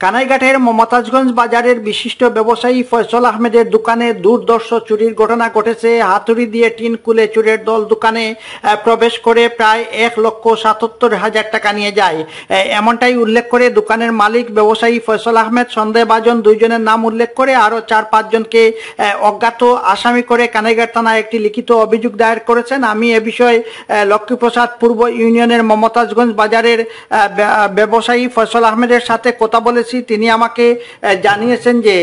কানাইঘাটের মমতাজগঞ্জ বাজারের বিশিষ্ট ব্যবসায়ী ফয়সল আহমেদের দোকানে দুর্ধর্ষ চুরির ঘটনা ঘটেছে। হাতুড়ি দিয়ে টিন খুলে চোরের দল দোকানে প্রবেশ করে প্রায় 1,77,000 টাকা নিয়ে যায়। এমনটাই উল্লেখ করে দোকানের মালিক ব্যবসায়ী ফয়সল আহমেদ সন্দেহভাজন দুইজনের নাম উল্লেখ করে আরও 4-5 জনকে অজ্ঞাত আসামি করে কানাইঘাট থানায় একটি লিখিত অভিযোগ দায়ের করেছেন। আমি এ বিষয়ে লক্ষ্মীপ্রসাদ পূর্ব ইউনিয়নের মমতাজগঞ্জ বাজারের ব্যবসায়ী ফয়সল আহমেদের সাথে কথা বলেছি। তিনি আমাকে জানিয়েছেন যে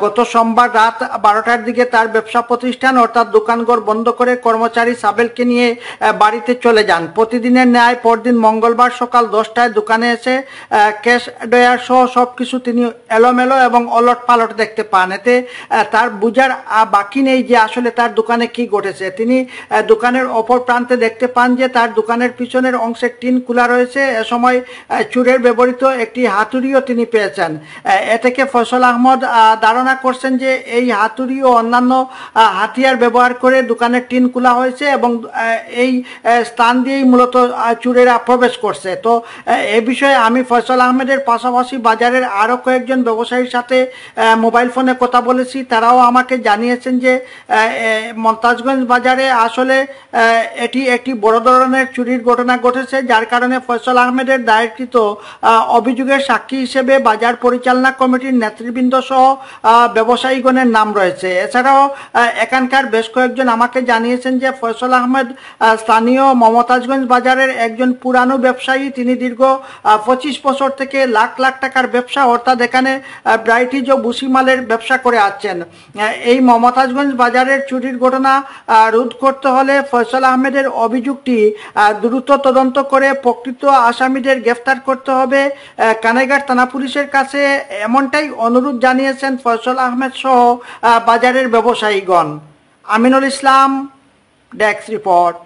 গত সোমবার রাত 12টার দিকে তার ব্যবসা প্রতিষ্ঠান অর্থাৎ দোকানঘর বন্ধ করে কর্মচারী সাবেলকে নিয়ে বাড়িতে চলে যান। প্রতিদিনের ন্যায় পরদিন মঙ্গলবার সকাল 10টায় দোকানে এসে ক্যাশ ড্রয়ার সহ সবকিছু তিনি এলোমেলো এবং অলট পালট দেখতে পান। এতে তার বুঝার বাকি নেই যে আসলে তার দোকানে কি ঘটেছে। তিনি দোকানের অপর প্রান্তে দেখতে পান যে তার দোকানের পিছনের অংশের টিন খোলা রয়েছে। এ সময় চোরের ব্যবহৃত একটি হাতুড়িও তিনি পেয়েছেন। এ থেকে ফয়সল আহমদ ধারণা করছেন যে এই হাতুড়ি ও অন্যান্য হাতিয়ার ব্যবহার করে দোকানের টিন খোলা হয়েছে এবং এই স্থান দিয়েই মূলত চোরেরা প্রবেশ করছে। তো এ বিষয়ে আমি ফয়সল আহমেদের পাশাপাশি বাজারের আরও কয়েকজন ব্যবসায়ীর সাথে মোবাইল ফোনে কথা বলেছি। তারাও আমাকে জানিয়েছেন যে মমতাজগঞ্জ বাজারে আসলে এটি একটি বড় ধরনের চুরির ঘটনা ঘটেছে, যার কারণে ফয়সল আহমেদের দায়েরকৃত অভিযোগের সাক্ষী হিসেবে বাজার পরিচালনা কমিটির নেতৃবৃন্দ সহ ব্যবসায়ীগণের নাম রয়েছে। এছাড়াও এখানকার বেশ কয়েকজন আমাকে জানিয়েছেন যে ফয়সল আহমেদ স্থানীয় মমতাজগঞ্জ বাজারের একজন পুরানো ব্যবসায়ী। তিনি দীর্ঘ 25 বছর থেকে লাখ লাখ টাকার ব্যবসা অর্থাৎ এখানে ব্রাইটিজ ও বুসিমালের ব্যবসা করে আসছেন। এই মমতাজগঞ্জ বাজারের চুরির ঘটনা রোধ করতে হলে ফয়সল আহমেদের অভিযোগটি দ্রুত তদন্ত করে প্রকৃত আসামিদের গ্রেফতার করতে হবে। কানাইঘাট থানা পুলিশের কাছে এমনটাই অনুরোধ জানিয়েছেন ফয়সল আহমেদ সহ বাজারের ব্যবসায়ীগণ। Aminul Islam, desk report.